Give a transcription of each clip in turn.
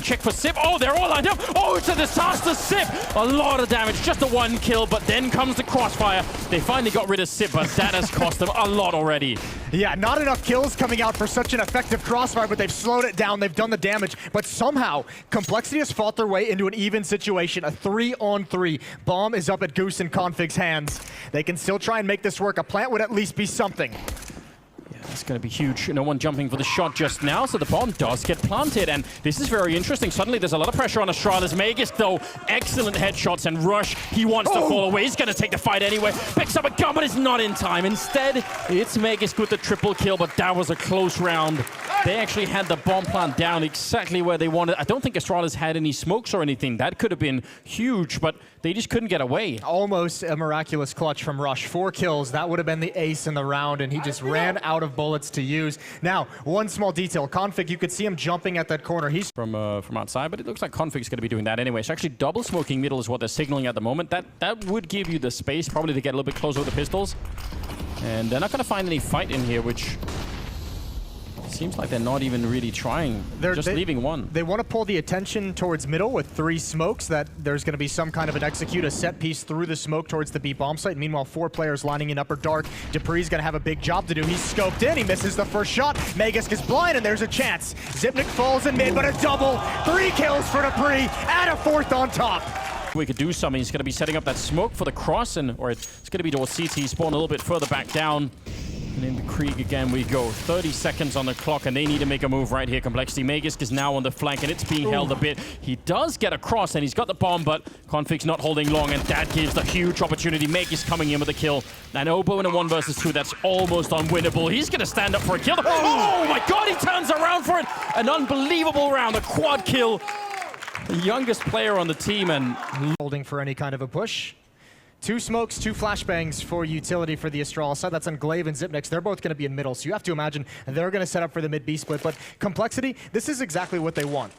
check for Sip. Oh, they're all lined up. Oh, it's a disaster. Sip. A lot of damage. Just a one kill, but then comes the crossfire. They finally got rid of Sip, but that has cost them a lot already. Yeah, not enough kills coming out for such an effective crossfire, but they've slowed it down. They've done the damage, but somehow Komplexiti has fought their way into an even situation. A 3-on-3. Bomb is up at Goose and Config's hands. They can still try and make this work. A plant would at least be something. It's going to be huge. No one jumping for the shot just now, so the bomb does get planted, and this is very interesting. Suddenly there's a lot of pressure on Astralis. Magisk, though, excellent headshots, and Rush, he wants to fall away. He's going to take the fight anyway. Picks up a gun, but it's not in time. Instead, it's Magisk with the triple kill, but that was a close round. They actually had the bomb plant down exactly where they wanted. I don't think Astralis had any smokes or anything. That could have been huge, but they just couldn't get away. Almost a miraculous clutch from Rush. 4 kills. That would have been the ace in the round, and he just ran out of bullets to use. Now, one small detail. Config, you could see him jumping at that corner. He's from outside, but it looks like Config's going to be doing that anyway. So actually double smoking middle is what they're signaling at the moment. That would give you the space probably to get a little bit closer with the pistols. And they're not going to find any fight in here, which seems like they're not even really trying. They're just leaving one. They want to pull the attention towards middle with 3 smokes, that there's going to be some kind of an execute, a set piece through the smoke towards the B bomb site. Meanwhile, 4 players lining in upper dark. Dupree's going to have a big job to do. He's scoped in. He misses the first shot. Magisk is blind, and there's a chance. Zipnik falls in mid, but a double. 3 kills for Dupree, and a 4th on top. We could do something. He's going to be setting up that smoke for the cross, or it's going to be towards CT, spawn a little bit further back down. And in the Krieg again we go. 30 seconds on the clock, and they need to make a move right here. Komplexiti. Magisk is now on the flank, and it's being held a bit. He does get across, and he's got the bomb, but Config's not holding long, and that gives the huge opportunity. Magisk coming in with a kill. And Obo in a 1 versus 2, that's almost unwinnable. He's going to stand up for a kill. Oh my god, he turns around for it! An unbelievable round, a quad kill. The youngest player on the team, and holding for any kind of a push. 2 smokes, 2 flashbangs for utility for the Astralis side. That's on Glaive and Zipnix. They're both going to be in middle, so you have to imagine they're going to set up for the mid-B split. But Komplexiti, this is exactly what they want.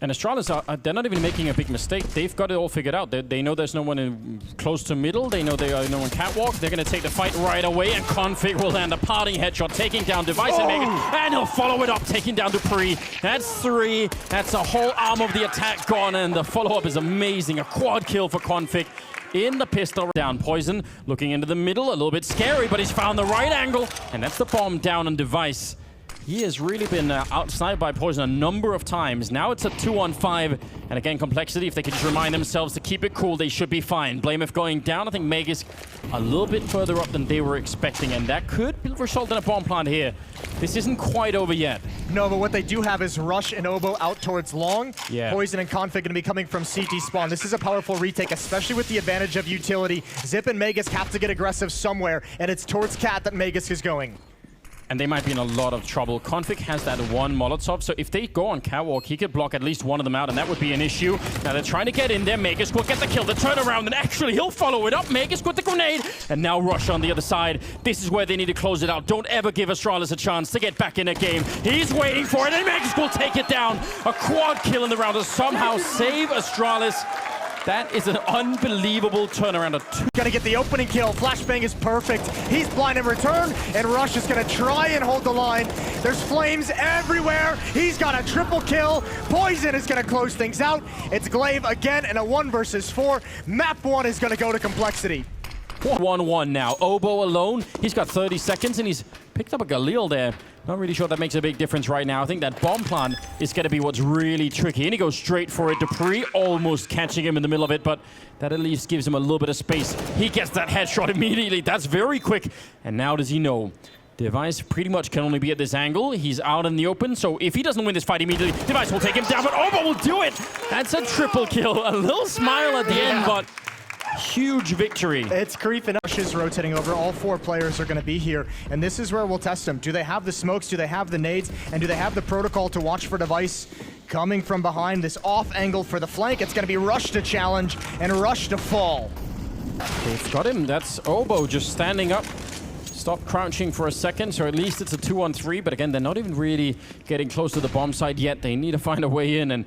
And Astralis, they're not even making a big mistake. They've got it all figured out. They know there's no one close to middle. They know they are no one catwalk. They're going to take the fight right away, and Config will land a parting headshot, taking down Device and Megan, and he'll follow it up, taking down Dupree. That's 3. That's a whole arm of the attack gone, and the follow-up is amazing. A quad kill for Config in the pistol. Down Poison, looking into the middle, a little bit scary, but he's found the right angle, and that's the bomb down on Device. He has really been outsniped by Poison a number of times. Now it's a 2-on-5. And again, Komplexiti, if they can just remind themselves to keep it cool, they should be fine. Blameth going down. I think Magisk a little bit further up than they were expecting. And that could result in a bomb plant here. This isn't quite over yet. No, but what they do have is Rush and Obo out towards long. Yeah. Poison and Config going to be coming from CT spawn. This is a powerful retake, especially with the advantage of utility. Zip and Magisk have to get aggressive somewhere, and it's towards Cat that Magisk is going. And they might be in a lot of trouble. Config has that 1 Molotov, so if they go on catwalk, he could block at least one of them out, and that would be an issue. Now they're trying to get in there. Magisk will get the kill, the turnaround, and actually he'll follow it up. Magisk with the grenade, and now Rush on the other side. This is where they need to close it out. Don't ever give Astralis a chance to get back in a game. He's waiting for it, and Magisk will take it down. A quad kill in the round to somehow save Astralis. That is an unbelievable turnaround of 2. Gonna get the opening kill. Flashbang is perfect. He's blind in return, and Rush is gonna try and hold the line. There's flames everywhere. He's got a triple kill. Poison is gonna close things out. It's Glaive again, and a 1 versus 4. Map 1 is gonna go to Komplexiti. 1-1 now. Obo alone. He's got 30 seconds, and he's picked up a Galil there. Not really sure that makes a big difference right now. I think that bomb plant is going to be what's really tricky. And he goes straight for it. Dupree almost catching him in the middle of it, but that at least gives him a little bit of space. He gets that headshot immediately. That's very quick. And now does he know? Device pretty much can only be at this angle. He's out in the open, so if he doesn't win this fight immediately, Device will take him down, but Obo will do it! That's a triple kill. A little smile at the end, but huge victory. It's creeping. Rush is rotating over. All 4 players are going to be here, and this is where we'll test them. Do they have the smokes? Do they have the nades? And do they have the protocol to watch for Device coming from behind this off angle for the flank? It's going to be Rush to challenge and Rush to fall. They've got him. That's Obo just standing up. Stop crouching for a second, so at least it's a 2-on-3, but again, they're not even really getting close to the bomb site yet. They need to find a way in, and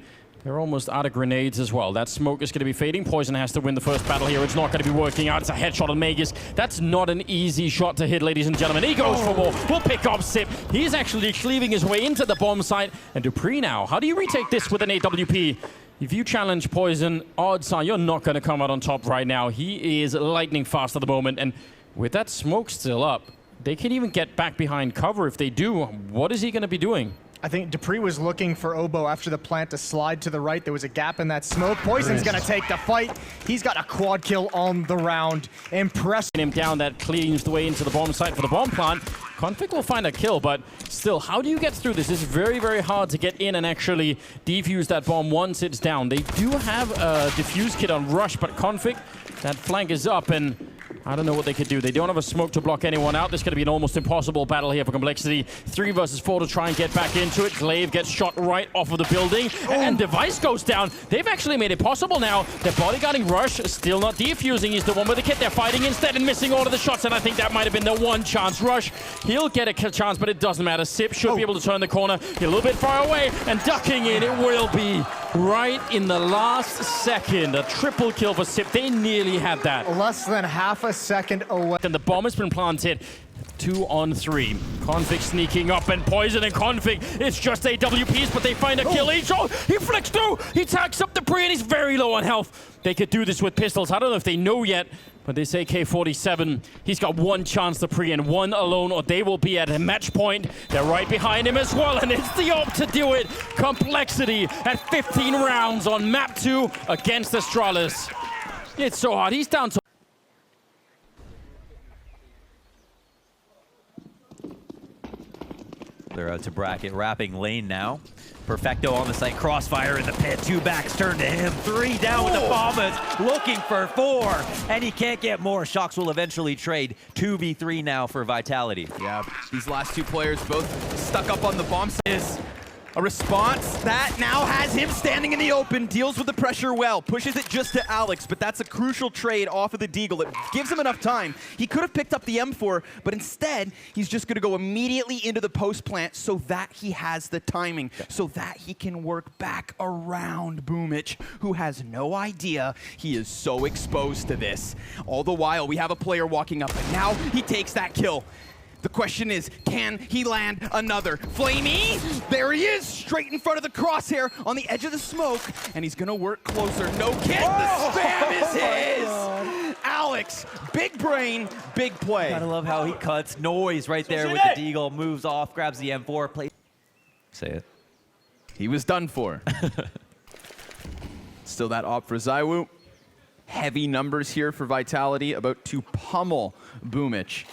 They're almost out of grenades as well. That smoke is going to be fading. Poison has to win the first battle here. It's not going to be working out. It's a headshot on Magus. That's not an easy shot to hit, ladies and gentlemen. He goes for more. We'll pick up Sip. He's actually cleaving his way into the bomb site. And Dupree now. How do you retake this with an AWP? If you challenge Poison, odds are you're not going to come out on top right now. He is lightning fast at the moment. And with that smoke still up, they can even get back behind cover. If they do, what is he going to be doing? I think Dupree was looking for Oboe after the plant to slide to the right. There was a gap in that smoke. Poison's going to take the fight. He's got a quad kill on the round. Impressive. Him down, that cleans the way into the bomb site for the bomb plant. Config will find a kill, but still, how do you get through this? It's very, very hard to get in and actually defuse that bomb once it's down. They do have a defuse kit on Rush, but Config, that flank is up, and I don't know what they could do. They don't have a smoke to block anyone out. This is going to be an almost impossible battle here for Komplexity. 3 versus 4 to try and get back into it. Glaive gets shot right off of the building, and Device goes down. They've actually made it possible now. They're bodyguarding Rush, still not defusing. He's the one with the kit. They're fighting instead and missing all of the shots, and I think that might have been the one chance. Rush, he'll get a chance, but it doesn't matter. Sip should be able to turn the corner. He's a little bit far away, and ducking in, it will be right in the last second. A triple kill for Sip. They nearly had that. Less than half a second away. And the bomb has been planted. 2 on 3. Config sneaking up, and Poison and Config. It's just AWPs, but they find a kill each. Oh, he flicks through. He tags up Dupree, and he's very low on health. They could do this with pistols. I don't know if they know yet, but they say K47. He's got one chance, Dupree, and one alone, or they will be at a match point. They're right behind him as well, and it's the op to do it. Komplexity at 15 rounds on map 2 against Astralis. It's so hard. He's down to... They're out to bracket, wrapping lane now. Perfecto on the site, crossfire in the pit, 2 backs turn to him, 3 down with the bombers, looking for 4, and he can't get more. Shocks will eventually trade. 2v3 now for Vitality. Yeah, these last 2 players both stuck up on the bomb site. Is a response that now has him standing in the open, deals with the pressure well, pushes it just to Alex, but that's a crucial trade off of the Deagle. It gives him enough time. He could have picked up the M4, but instead, he's just gonna go immediately into the post plant so that he has the timing, so that he can work back around Boomich, who has no idea he is so exposed to this. All the while, we have a player walking up, and now he takes that kill. The question is, can he land another? Flamey, there he is, straight in front of the crosshair on the edge of the smoke, and he's gonna work closer. No kid, the spam is his! Alex, big brain, big play. Gotta love how he cuts. Noise right there with the Deagle, moves off, grabs the M4, plays. Say it. He was done for. Still that op for Zywoo. Heavy numbers here for Vitality, about to pummel Boomich.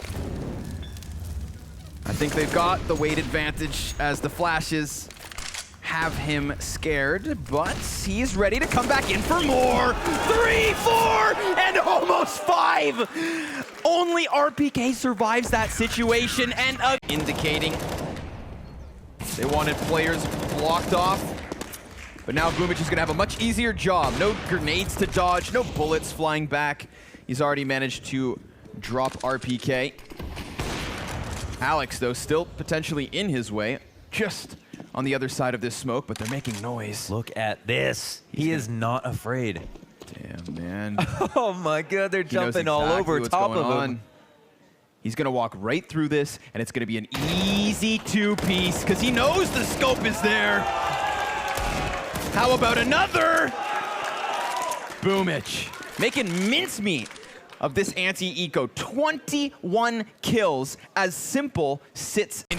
I think they've got the weight advantage as the flashes have him scared, but he's ready to come back in for more. 3, 4, and almost 5. Only RPK survives that situation, and indicating they wanted players blocked off. But now Boomich is gonna have a much easier job. No grenades to dodge, no bullets flying back. He's already managed to drop RPK. Alex, though, still potentially in his way, just on the other side of this smoke, but they're making noise. Look at this. He is not afraid. Damn, man. Oh my god, they're jumping all over top of him. He's gonna walk right through this, and it's gonna be an easy 2-piece, because he knows the scope is there. How about another? Boomich, making mincemeat of this anti-eco. 21 kills as Simple sits in.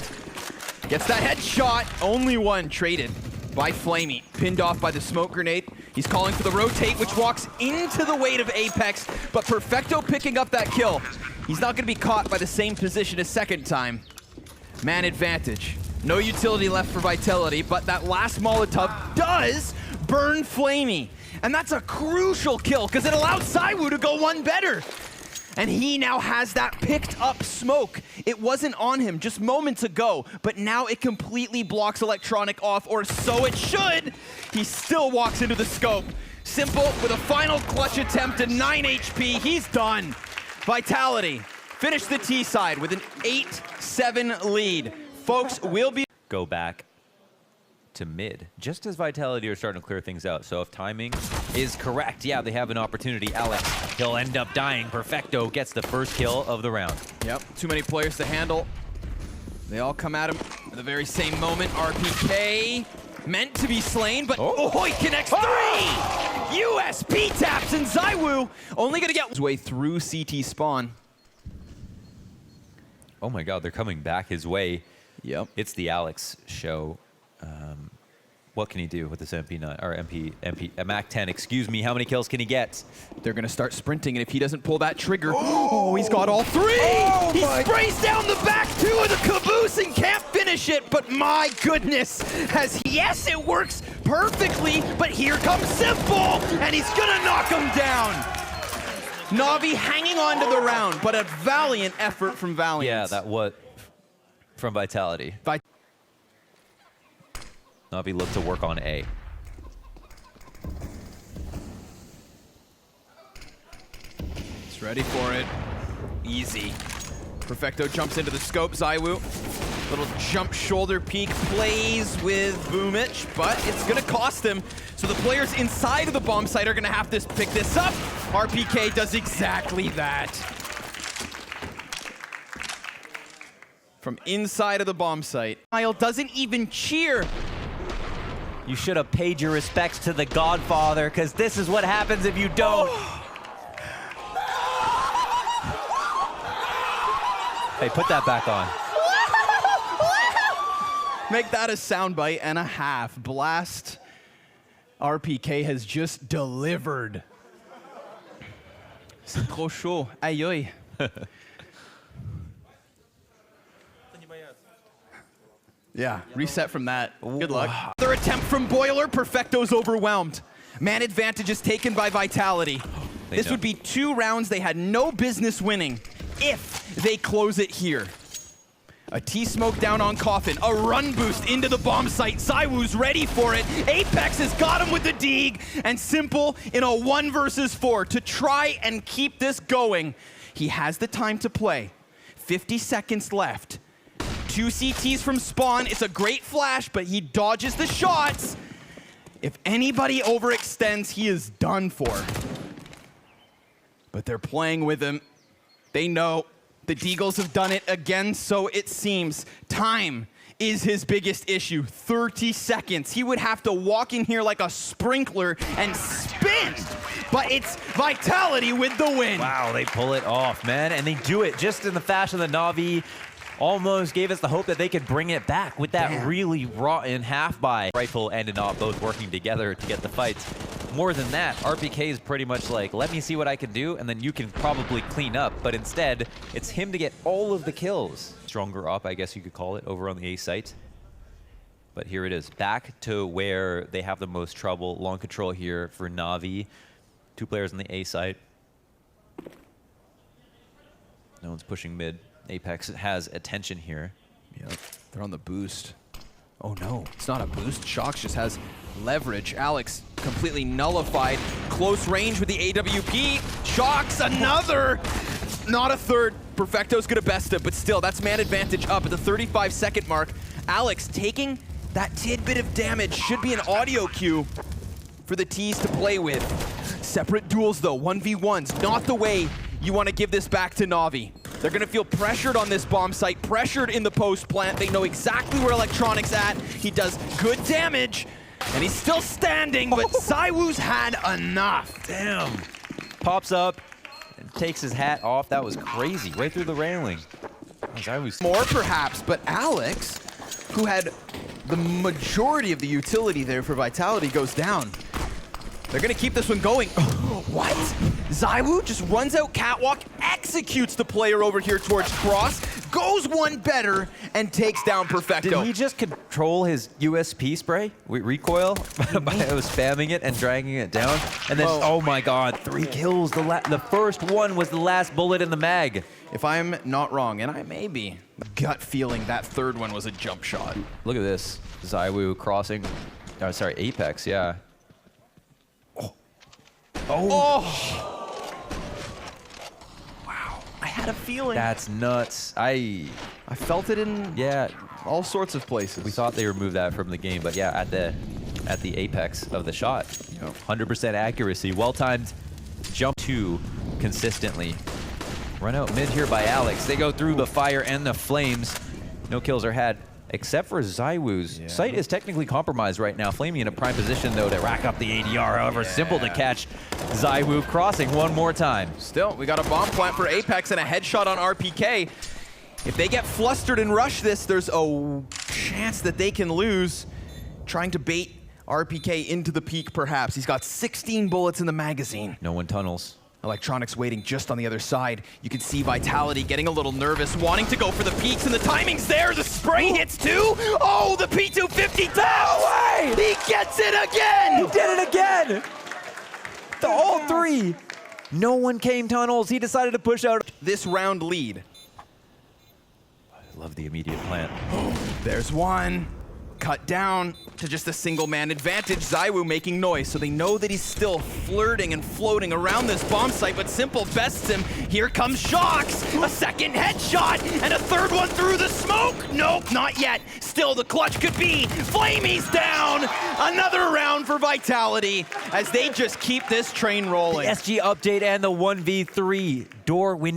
Gets that headshot. Only one traded by Flamey. Pinned off by the smoke grenade. He's calling for the rotate, which walks into the weight of Apex, but Perfecto picking up that kill. He's not gonna be caught by the same position a second time. Man advantage. No utility left for Vitality, but that last Molotov does burn Flamey. And that's a crucial kill, because it allowed Zywoo to go one better. And he now has that picked up smoke. It wasn't on him just moments ago, but now it completely blocks Electronic off, or so it should. He still walks into the scope. Simple with a final clutch attempt at 9 HP. He's done. Vitality finish the T side with an 8-7 lead. Folks, we'll be... Go back to mid, just as Vitality are starting to clear things out. So if timing is correct, yeah, they have an opportunity. Alex, he'll end up dying. Perfecto gets the first kill of the round. Yep, too many players to handle. They all come at him at the very same moment. RPK meant to be slain, but he connects three! USP taps, and ZywOo only gonna get his way through CT spawn. Oh my god, they're coming back his way. Yep. It's the Alex show. What can he do with this MP9 or MAC-10? Excuse me. How many kills can he get? They're gonna start sprinting, and if he doesn't pull that trigger, he's got all three! He sprays down the back two of the caboose and can't finish it, but my goodness, yes, it works perfectly, but here comes Simple, and he's gonna knock him down. Navi hanging on to the round, but a valiant effort from Valiant. Yeah, that what from Vitality. Navi looked to work on A. He's ready for it. Easy. Perfecto jumps into the scope. ZywOo, little jump shoulder peek, plays with Boomich, but it's gonna cost him. So the players inside of the bomb site are gonna have to pick this up. RPK does exactly that. From inside of the bomb site. Kyle doesn't even cheer. You should have paid your respects to the Godfather, because this is what happens if you don't. Hey, put that back on. Make that a soundbite and a half. Blast. RPK has just delivered. C'est trop chaud. Aïe aïe. Yeah, reset from that. Good luck. Another attempt from Boiler. Perfecto's overwhelmed. Man advantage is taken by Vitality. This would be 2 rounds they had no business winning if they close it here. A T-smoke down on Coffin. A run boost into the bomb site. ZywOo's ready for it. Apex has got him with the Deeg. And Simple in a 1 versus 4 to try and keep this going. He has the time to play. 50 seconds left. 2 CTs from spawn. It's a great flash, but he dodges the shots. If anybody overextends, he is done for. But they're playing with him. They know the Deagles have done it again, so it seems. Time is his biggest issue. 30 seconds. He would have to walk in here like a sprinkler and spin. But it's Vitality with the win. Wow, they pull it off, man. And they do it just in the fashion that Navi almost gave us the hope that they could bring it back with that really rotten half buy. Rifle and Anop both working together to get the fights. More than that, RPK is pretty much like, let me see what I can do, and then you can probably clean up. But instead, it's him to get all of the kills. Stronger up, I guess you could call it, over on the A site. But here it is, back to where they have the most trouble. Long control here for Navi. 2 players on the A site. No one's pushing mid. Apex has attention here. Yep, they're on the boost. Oh no, it's not a boost. Shox just has leverage. Alex completely nullified. Close range with the AWP. Shox, another! Not a third. Perfecto's gonna best him, but still, that's man advantage up at the 35-second mark. Alex taking that tidbit of damage should be an audio cue for the T's to play with. Separate duels though, 1v1s, not the way you want to give this back to Navi. They're going to feel pressured on this bomb site, pressured in the post plant. They know exactly where Electronic's at. He does good damage, and he's still standing, but ZywOo's had enough. Damn. Pops up and takes his hat off. That was crazy, right through the railing. More perhaps, but Alex, who had the majority of the utility there for Vitality, goes down. They're going to keep this one going. What? ZywOo just runs out catwalk, executes the player over here towards Cross, goes one better, and takes down Perfecto. Did he just control his USP spray? Recoil? By spamming it and dragging it down? And then, oh my god, 3 kills. The first one was the last bullet in the mag. If I'm not wrong, and I may be, gut feeling that third one was a jump shot. Look at this. ZywOo crossing. Oh, sorry, Apex, yeah. Oh! Wow. I had a feeling. That's nuts. I felt it in... Yeah, all sorts of places. We thought they removed that from the game, but yeah, at the apex of the shot. 100% accuracy, well-timed jump 2 consistently. Run out mid here by Alex. They go through the fire and the flames. No kills are had, except for Zywoo's. Sight is technically compromised right now. Flamey in a prime position, though, to rack up the ADR. However, simple to catch. Zywoo crossing one more time. Still, we got a bomb plant for Apex and a headshot on RPK. If they get flustered and rush this, there's a chance that they can lose. Trying to bait RPK into the peak, perhaps. He's got 16 bullets in the magazine. No one tunnels. Electronics waiting just on the other side. You can see Vitality getting a little nervous, wanting to go for the peaks, and the timing's there. The spray hits too. Oh, the P250 taps. No way! He gets it again! He did it again! The all 3. No one came tunnels. He decided to push out. This round lead. I love the immediate plant. There's one. Cut down to just a single-man advantage. Zywoo making noise, so they know that he's still flirting and floating around this bomb site, but Simple bests him. Here comes Shox! A second headshot, and a third one through the smoke! Nope, not yet. Still, the clutch could be. Flamey's down! Another round for Vitality, as they just keep this train rolling. The SG update and the 1v3 door window.